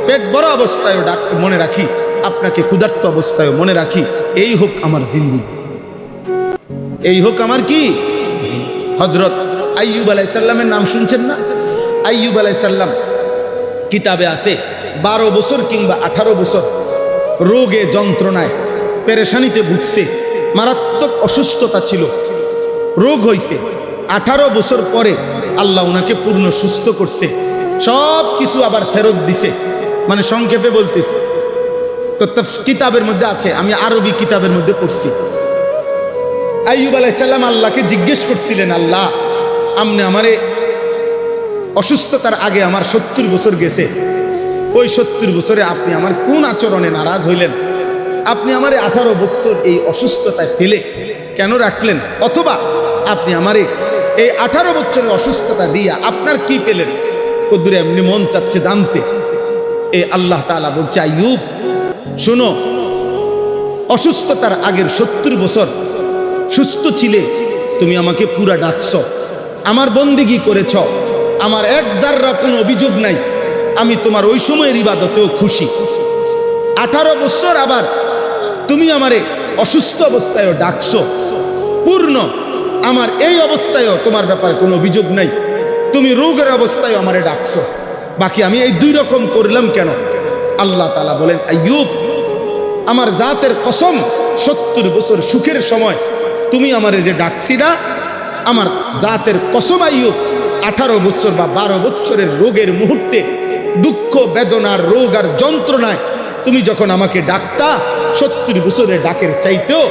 পেট ভরা অবস্থায়ও মনে রাখি, আপনাকে ক্ষুধার্ত অবস্থায়ও মনে রাখি, এই হোক আমার জিন্দেগি, এই হোক আমার কি। হযরত আইয়ুব আলাইহিস সালামের নাম শুনছেন না? আইয়ুব আলাইহিস সালাম কিতাবে আছে 12 বছর কিংবা 18 বছর রোগে যন্ত্রণায় পেরেশানিতে ভুগছে, মারাত্মক অসুস্থতা ছিল, রোগ হয়েছে। 18 বছর পরে আল্লাহ ওনাকে পূর্ণ সুস্থ করছে, সব কিছু আবার ফেরত দিছে। মানে সংক্ষেপে বলতেছে তো কিতাবের মধ্যে আছে, আমি আরবি কিতাবের মধ্যে পড়ছি। আইয়ুব আলাইহিস সালাম আল্লাহকে জিজ্ঞেস করছিলেন, আল্লাহ আপনি আমারে অসুস্থতার আগে আমার 70 বছর গেছে, ওই 70 বছরে আপনি আমার কোন আচরণে নারাজ হইলেন? আপনি আমারে 18 বছর এই অসুস্থতায় ফেলে কেন রাখলেন? অথবা আপনি আমারে এই 18 বছরের অসুস্থতা দিয়া আপনার কি পেলেন? কদ্দুরে এমনি মন চাচ্ছে জানতে। এই আল্লাহ তাআলা বলছে আইয়ুব শোনো, অসুস্থতার আগের 70 বছর সুস্থ ছিলে, তুমি আমাকে পুরা ডাকছ, আমার বন্দেগী করেছ, আমার এক জাররা কোনো অভিযোগ নাই, আমি তোমার ওই সময়ের ইবাদতেও খুশি। 18 বছর আবার তুমি আমারে অসুস্থ অবস্থায়ও ডাকছ, পূর্ণ আমার এই অবস্থায়ও তোমার ব্যাপারে কোনো অভিযোগ নাই, তুমি রোগের অবস্থায়ও আমারে ডাকছ, বাকি আমি এই 2 রকম করলাম কেন? আল্লাহ তাআলা বলেন আইয়ুব আমার জাতের কসম, 70 বছর সুখের সময় তুমি আমারে যে ডাকছি না, আমার জাতের কসম আইয়ুব 18 বছর বা 12 বছরের রোগের মুহূর্তে দুঃখ বেদনার রোগ আর যন্ত্রণায় তুমি যখন আমাকে ডাকতা, 70 বছরের ডাকের চাইতেও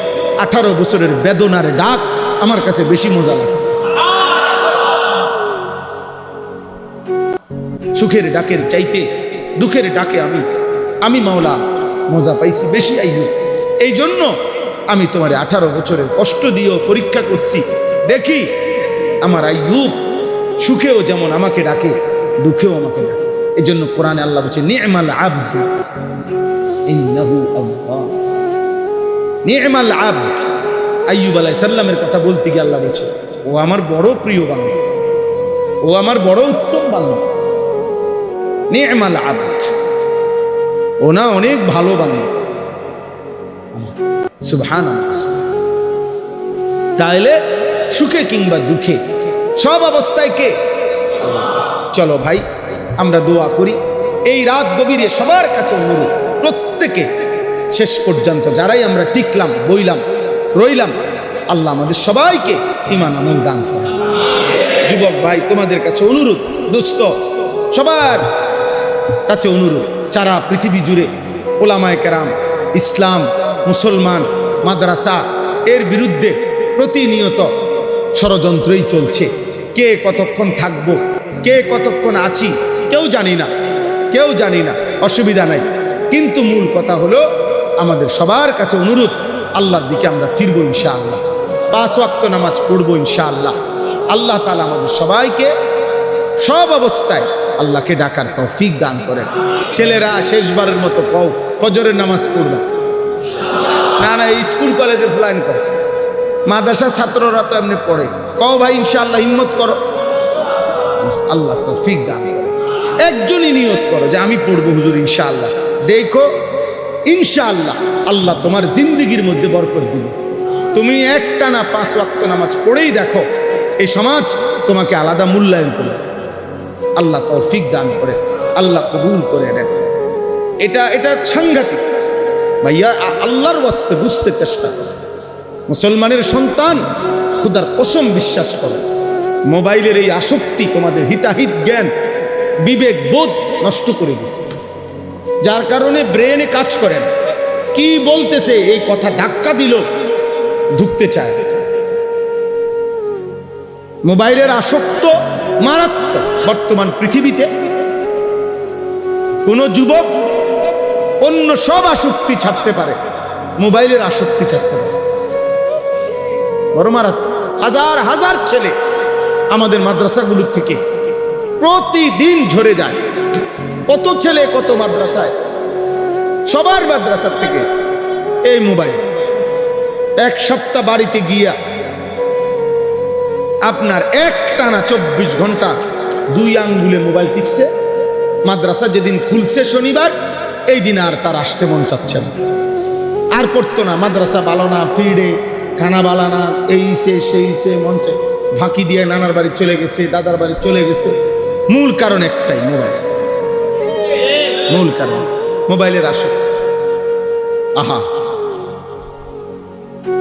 18 বছরের বেদনার ডাক আমার কাছে বেশি মজা লাগছে। সুখের ডাকের চাইতে দুঃখের ডাকে আমি মাওলা মজা পাইছি বেশি আইয়ুব। এই জন্য আমি তোমার 18 বছরের কষ্ট দিয়েও পরীক্ষা করছি, দেখি আমার আইয়ুব সুখেও যেমন আমাকে ডাকে, দুঃখেও আমাকে ডাকে। এই জন্য কোরআনে আল্লাহ বলছে নি'মাল আবদ ইন্নাহু আওয়াব, নি'মাল আবদ। আইয়ুব আলাইহিস সালামের কথা বলতে গিয়ে আল্লাহ বলছে ও আমার বড় প্রিয় বান্দা, ও আমার বড় উত্তম বান্দা। নি'মাল আবদ, ও না অনেক ভালো বান্দা। সুবহানাল্লাহ। তাইলে সুখে কিংবা দুঃখে সব অবস্থায় কে? চলো ভাই আমরা দোয়া করি, এই রাত গভীরে সবার কাছে অনুরোধ, প্রত্যেকে শেষ পর্যন্ত যারাই আমরা টিকলাম, বইলাম, রইলাম, আল্লাহ আমাদের সবাইকে ঈমান আমল দান করেন। যুবক ভাই তোমাদের কাছে অনুরোধ, দোস্ত সবার কাছে অনুরোধ, সারা পৃথিবী জুড়ে ওলামায়ে কেরাম, ইসলাম, মুসলমান, মাদ্রাসা এর বিরুদ্ধে প্রতিনিয়ত ষড়যন্ত্রই চলছে। কে কতক্ষণ থাকবো, কে কতক্ষণ আছি কেউ জানি না, কেউ জানি না, অসুবিধা নাই। কিন্তু মূল কথা হলো আমাদের সবার কাছে অনুরোধ, আল্লাহর দিকে আমরা ফিরবো ইনশাআল্লাহ, 5 ওয়াক্ত নামাজ পড়বো ইনশাআল্লাহ। আল্লাহ তাআলা আমাদের সবাইকে সব অবস্থায় আল্লাহকে ডাকার তৌফিক দান করেন। ছেলেরা শেষবারের মতো কও ফজরের নামাজ পড়বা না? না স্কুল কলেজের প্ল্যান করে, মাদ্রাসা ছাত্ররা তো এমনি পড়ে, কও ভাই ইনশাআল্লাহ, হিম্মত করো, আল্লাহ তৌফিক দান করেন। একজনই নিয়ত করো যে আমি পড়বো হুজুর ইনশাআল্লাহ, দেখো ইনশাআল্লাহ আল্লাহ তোমার জিন্দেগির মধ্যে বরকত দিবে। তুমি একটানা 5 ওয়াক্ত নামাজ পড়েই দেখো, এই সমাজ তোমাকে আলাদা মূল্যায়ন করবে। আল্লাহ তৌফিক দান করে, আল্লাহ কবুল করে নেন। এটা সাংঘাতিক ভাইয়া, আল্লাহর ওয়াস্তে বুঝতে চেষ্টা করো। মুসলমানের সন্তান খোদার কসম বিশ্বাস করো, মোবাইলের এই আসক্তি তোমাদের হিতাহিত জ্ঞান বিবেক বোধ নষ্ট করে দিছে, যার কারণে ব্রেনে কাজ করে না। কি বলতেছে এই কথা ধাক্কা দিল, ঢুকতে চায়। মোবাইলের আসক্ত মারাত্মক। বর্তমান পৃথিবীতে কোন যুবক অন্য সব আসক্তি ছাড়তে পারে, মোবাইলের আসক্তি ছাড়তে পারে, বড় মারাত্মক। হাজার হাজার ছেলে আমাদের মাদ্রাসাগুলো থেকে প্রতিদিন ঝরে যায়। কত ছেলে কত মাদ্রাসায়, সবার মাদ্রাসার থেকে এই মোবাইল। এক সপ্তাহ বাড়িতে গিয়া আপনার একটানা 24 ঘন্টা 2 আঙ্গুলে মোবাইল টিপছে। মাদ্রাসা যেদিন খুলছে শনিবার, এই দিন আর তার আসতে মন চাচ্ছে না, আর পড়তো না। মাদ্রাসা ভালো না, ফিরে খানা বালা না, এই সে সেই সে, মঞ্চে ফাঁকি দিয়ে নানার বাড়ি চলে গেছে, দাদার বাড়ি চলে গেছে। মূল কারণ একটাই, মোবাইল। মূল কারণ মোবাইলের আসক্তি। আহা,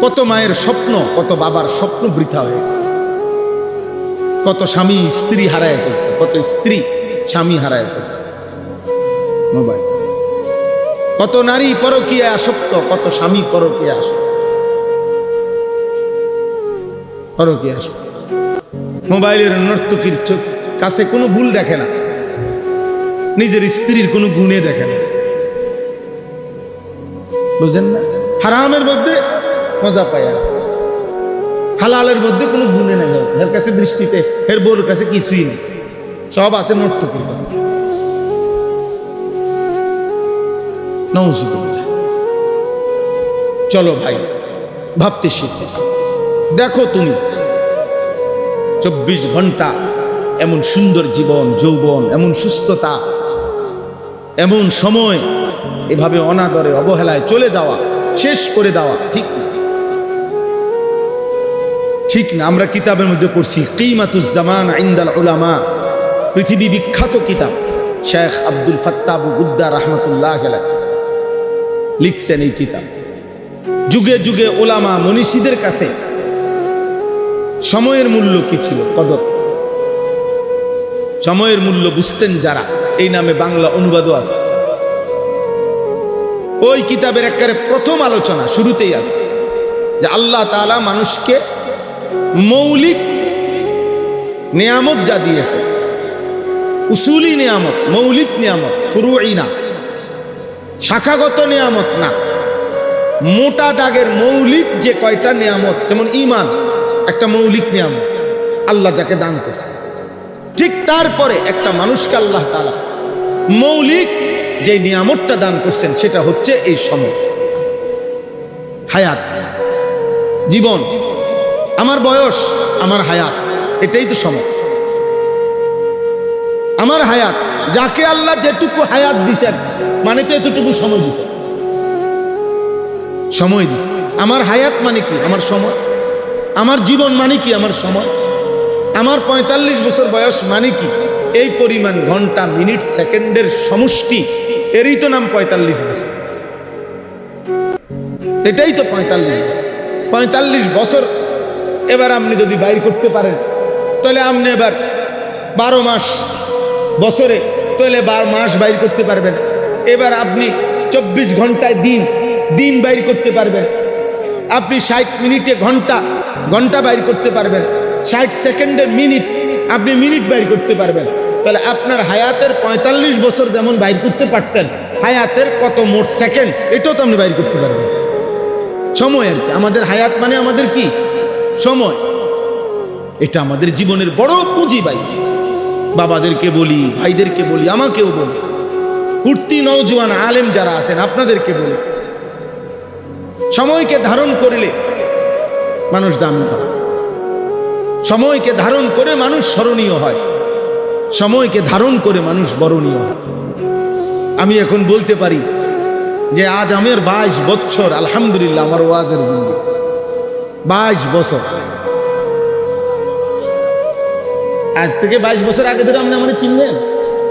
কত মায়ের স্বপ্ন, কত বাবার স্বপ্ন বৃথা হয়ে গেছে। কত স্বামী স্ত্রী হারায় ফেলছে, কত স্ত্রী স্বামী হারায় ফেলছে মোবাইল। কত নারী পরকীয়া আসক্ত, কত স্বামী পরকীয়া আসক্ত, পরকীয়া আসক্ত। মোবাইলের নর্তকীর কাছে কোনো ভুল দেখে না, নিজের স্ত্রীর কোনো গুণে দেখে না, বুঝেন না? হারামের মধ্যে মজা পায় আছে, হালালের মধ্যে কোনো গুণে নাই। এর কাছে দৃষ্টিতে এর বউর কাছে কিছুই নেই, সব আছে নর্তকীর কাছে। নাউজুবিল্লাহ। চলো ভাই, ভাবতে শিখো। দেখো তুমি 24 ঘন্টা এমন সুন্দর জীবন, যৌবন, এমন সুস্থতা, এমন সময় এভাবে অনাদরে অবহেলায় চলে যাওয়া, শেষ করে দেওয়া ঠিক না, ঠিক না। আমরা কিতাবের মধ্যে পড়ছি কিমাতুজ জামান ইনদাল উলামা, পৃথিবী বিখ্যাত কিতাব। শেখ আব্দুল ফাত্তাহ আবু গুদ্দা রাহমাতুল্লাহ আলাইহি লিখছেন এই কিতাব। যুগে যুগে উলামা মনীষীদের কাছে সময়ের মূল্য কি ছিল, কদর, সময়ের মূল্য বুঝতেন যারা, এই নামে বাংলা অনুবাদও আছে। ওই কিতাবের একেবারে প্রথম আলোচনা শুরুতেই আছে যে আল্লাহ তাআলা মানুষকে মৌলিক নিয়ামত যা দিয়েছে, উসুলি নিয়ামত, মৌলিক নিয়ামত, ফুরুই না, শাখাগত নিয়ামত না, মোটা দাগের মৌলিক যে কয়টা নিয়ামত, যেমন ঈমান একটা মৌলিক নিয়ামত আল্লাহ যাকে দান করছে, ঠিক তারপরে একটা মানুষকে আল্লাহ তাআলা মৌলিক যে নিয়ামতটা দান করছেন সেটা হচ্ছে এই সময়, হায়াত, জীবন। আমার বয়স, আমার হায়াত, এটাই তো সময়। আমার হায়াত, যাকে আল্লাহ যেটুকু হায়াত দিছেন মানে তো এতটুকু সময় দিছেন, সময় দিছে। আমার হায়াত মানে কি? আমার সময়। আমার জীবন মানে কি? আমার সময়। আমার 45 বছর বয়স মানে কি? এই পরিমাণ ঘন্টা, মিনিট, সেকেন্ডের সমষ্টি, এরই তো নাম 45 বছর। এটাই তো 45 বছর। 45 বছর এবার আপনি যদি বাইর করতে পারেন, তাহলে আপনি এবার 12 মাস বছরে, তাহলে 12 মাস বাইর করতে পারবেন। এবার আপনি 24 ঘন্টায় দিন, দিন বাইর করতে পারবেন। আপনি 60 মিনিটে ঘন্টা, ঘন্টা বাইর করতে পারবেন। 60 সেকেন্ডে মিনিট, আপনি মিনিট বাইর করতে পারবেন। তাহলে আপনার হায়াতের 45 বছর যেমন বাইর করতে পারছেন, হায়াতের কত মোট সেকেন্ড এটাও তো আপনি বাইর করতে পারবেন। সময় আর কি। আমাদের হায়াত মানে আমাদের কি? সময়। এটা আমাদের জীবনের বড় পুঁজি ভাই। বাবাদেরকে বলি, ভাইদেরকে বলি, আমাকেও বলি, উঠতি নওজোয়ান আলেম যারা আছেন আপনাদেরকে বলি, সময়কে ধারণ করলে মানুষ দামি হয়, সময়কে ধারণ করে মানুষ স্মরণীয় হয়, সময়কে ধারণ করে মানুষ বরণীয় হয়। আমি এখন বলতে পারি যে আজ আমার 22 বছর, আলহামদুলিল্লাহ, আমার ওয়াজের জিন্দেগি 22 বছর। আজ থেকে 22 বছর আগে ধরে আপনি আমার চিনলেন,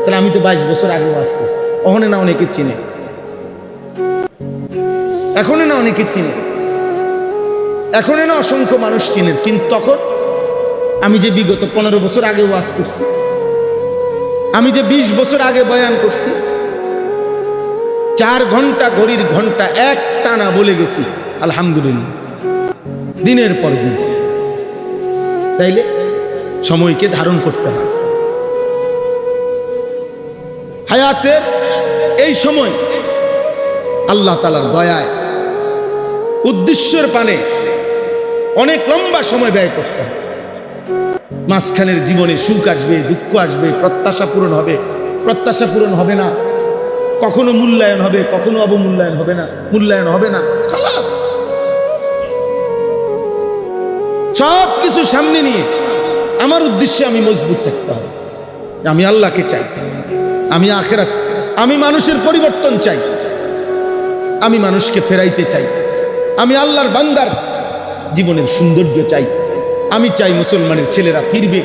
তাহলে আমি তো 22 বছর আগে ওয়াজ করছি। ওখানে না অনেকে চিনে, এখনো না অনেকে চিনে, এখনো না অসংখ্য মানুষ চিনেন, কিন্তু তখন আমি যে বিগত 15 বছর আগে ওয়াজ করছি, আমি যে 20 বছর আগে বয়ান করছি, 4 ঘন্টা ঘড়ির ঘন্টা এক টানা বলে গেছি আলহামদুলিল্লাহ, দিনের পর দিন। তাইলে সময়কে ধারণ করতে হয়। হায়াতের এই সময় আল্লাহ তাআলার দয়ায় উদ্দেশ্যের পানে অনেক লম্বা সময় ব্যয় করতে হয়। মাঝখানের জীবনে সুখ আসবে, দুঃখ আসবে, প্রত্যাশা পূরণ হবে, প্রত্যাশা পূরণ হবে না, কখনো মূল্যায়ন হবে, কখনো অবমূল্যায়ন হবে না, মূল্যায়ন হবে না, খালাস। সব কিছু সামনে নিয়ে আমার উদ্দেশ্যে আমি মজবুত থাকতে হবে। আমি আল্লাহকে চাই, আমি আখিরাত, আমি মানুষের পরিবর্তন চাই, আমি মানুষকে ফেরাইতে চাই, আমি আল্লাহর বান্দার জীবনের সৌন্দর্য চাই। আমি চাই মুসলমানের ছেলেরা ফিরবে,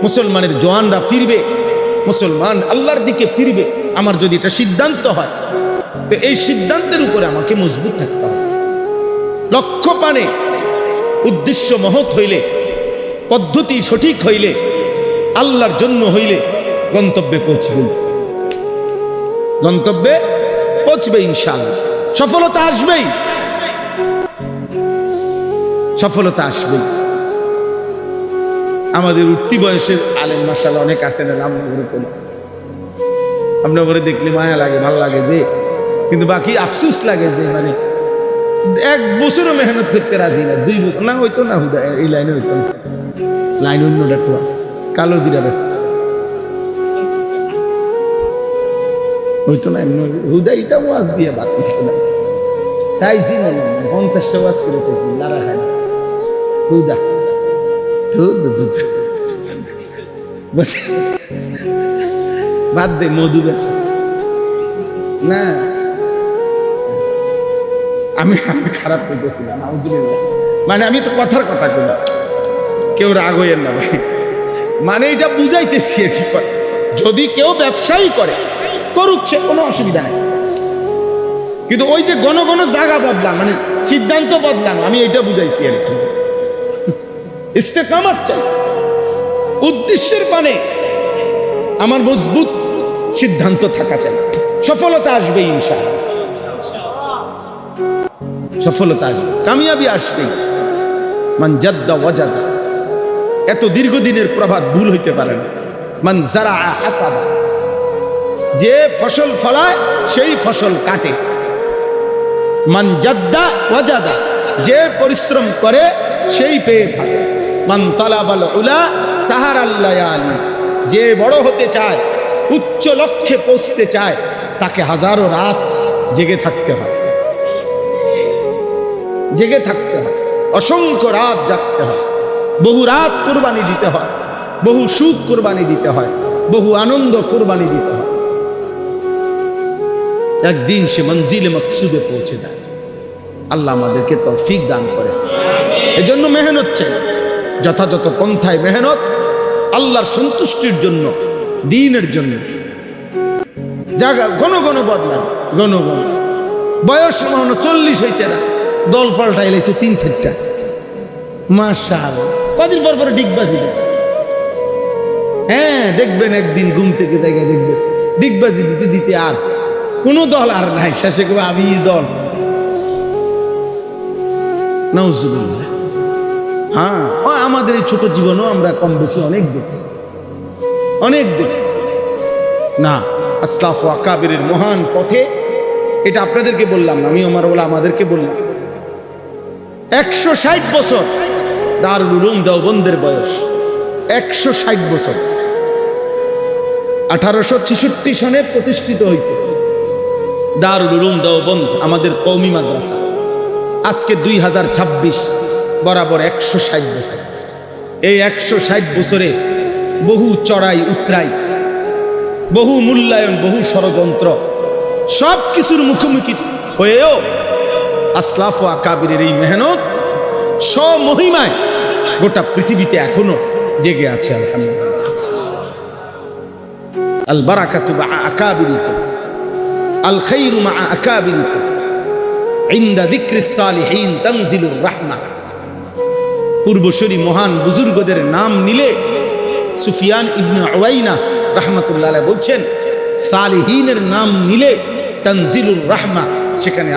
মুসলমানের জওয়ানরা ফিরবে, মুসলমান আল্লাহর দিকে ফিরবে। আমার যদি এটা সিদ্ধান্ত হয়, তো এই সিদ্ধান্তের উপরে আমাকে মজবুত থাকতে হবে। লক্ষ্য পানে উদ্দেশ্য মহৎ হইলে, পদ্ধতি সঠিক হইলে, আল্লাহর জন্য হইলে গন্তব্যে পৌঁছবে, গন্তব্যে পৌঁছবে ইনশাআল্লাহ। সফলতা আসবেই, সফলতা আসবেই। আমাদের উঠতি বয়সের আলেম মাশাআল্লাহ অনেক আছেন, আপনার ঘরে দেখলে মায়া লাগে, ভালো লাগে যে, কিন্তু বাকি আফসোস লাগে যে মানে 1 বছরও মেহনত করতে রাজি না, 2 বছর না হইতো না, হুদা এই লাইনে হইতো না, লাইন অন্যটা টোয়া কালো জিরা বেশ হইতো না, এমনি হুদা ইতা ওয়াজ দিয়ে বাদ মিশতো না, চাইছি না 50টা ওয়াজ করে চাইছি, লারা খায় না হুদা দুধ বাদ দে, মধু বেশ না। আমি খারাপ করতেছিলাম, মানে আমি তো কথার কথা কই, কেউ রাগ হইয়েন না ভাই, মানে এটা বুঝাইতেছি আর কি। যদি কেউ ব্যবসায়ী করে করুক, সে কোনো অসুবিধা নেই, কিন্তু ওই যে ঘন ঘন জায়গা বদলাম, মানে সিদ্ধান্ত বদলাম, আমি এটা বুঝাইছি আর কি। ইস্তেকামত চাই, উদ্দেশ্যের পানে আমার মজবুত সিদ্ধান্ত থাকা চাই, সফলতা আসবে ইনশাআল্লাহ, সফলতা আসবে, কামিয়াবি আসবে। মান জাদ্দা ওয়াজাদা, এত দীর্ঘদিনের প্রবাদ ভুল হইতে পারে না। মান যারা হাসাদা, যে ফসল ফলায় সেই ফসল কাটে। মান জাদ্দা ওয়াজাদা, যে পরিশ্রম করে সেই পেয়ে থাকে। মান তালাবাল উলা সাহারাল লায়ালি, যে বড় হতে চায়, উচ্চ লক্ষ্যে পৌঁছতে চায়, তাকে হাজারো রাত জেগে থাকতে হয়, জেগে থাকতে হয়, অসংখ্য রাত জাগতে হয়, বহু রাত কুরবানি দিতে হয়, বহু সুখ কুরবানি দিতে হয়, বহু আনন্দ কুরবানি দিতে হয়। একদিন সে মঞ্জিলে মকসুদে পৌঁছে যায়। আল্লাহ আমাদেরকে তৌফিক দান করে। এজন্য মেহনত চাই, যথাযথ পন্থায় মেহনত, আল্লাহর সন্তুষ্টির জন্য, দ্বীনের জন্য। জায়গা ঘন ঘন বদলান, ঘন ঘন বয়স 40 হয়েছে না, দল পাল্টাই লাইছে 3-4টা, মাশাআল্লাহ। কদিন পর পরে ডিগবাজি, হ্যাঁ দেখবেন একদিন ঘুম থেকে জায়গায় দেখবেন ডিগবাজি দিতে দিতে আর কোনো দল আর নাই, শেষে কেউ আমি দল। নাউজুবিল্লাহ। হ্যাঁ, আমাদের এই ছোট জীবনও আমরা কম বেশি অনেক দেখছি, অনেক দেখছি না। আসলাফ ও আকাবিরের মহান পথে, এটা আপনাদেরকে বললাম না, আমি আমার বলে আমাদেরকে বললাম। 160 বছর দারুল উলুম দেওবন্দের বয়স, 160 বছর। 1866 সনে প্রতিষ্ঠিত হয়েছে দারুল উলুম দেওবন্দ, আমাদের কওমি মাদ্রাসা। আজকে 2026 বরাবর 160 বছর। এই 160 বছরে বহু চড়াই উতরাই, বহু মূল্যায়ন, বহু ষড়যন্ত্র, সব কিছুর মুখোমুখি হয়েও আসলাফ ও আকাবিরের এই মেহনত স্বমহিমায় গোটা পৃথিবীতে এখনো জেগে আছে। আলহামদুলিল্লাহ। আল বারাকাতু মা আকাবিরিকুম, আল খায়রু মা আকাবিরিকুম, ইনদা যিকরিস সালিহিন তানজিলুর রাহমাহ। পূর্বসূরি মহান বুজুর্গদের নাম নিলে সুফিয়ান ইবনে উয়াইনা রাহমাতুল্লাহ আলাইহি বলছেন সালিহিনের নাম নিলে তানজিলুর রাহমা, সেখানে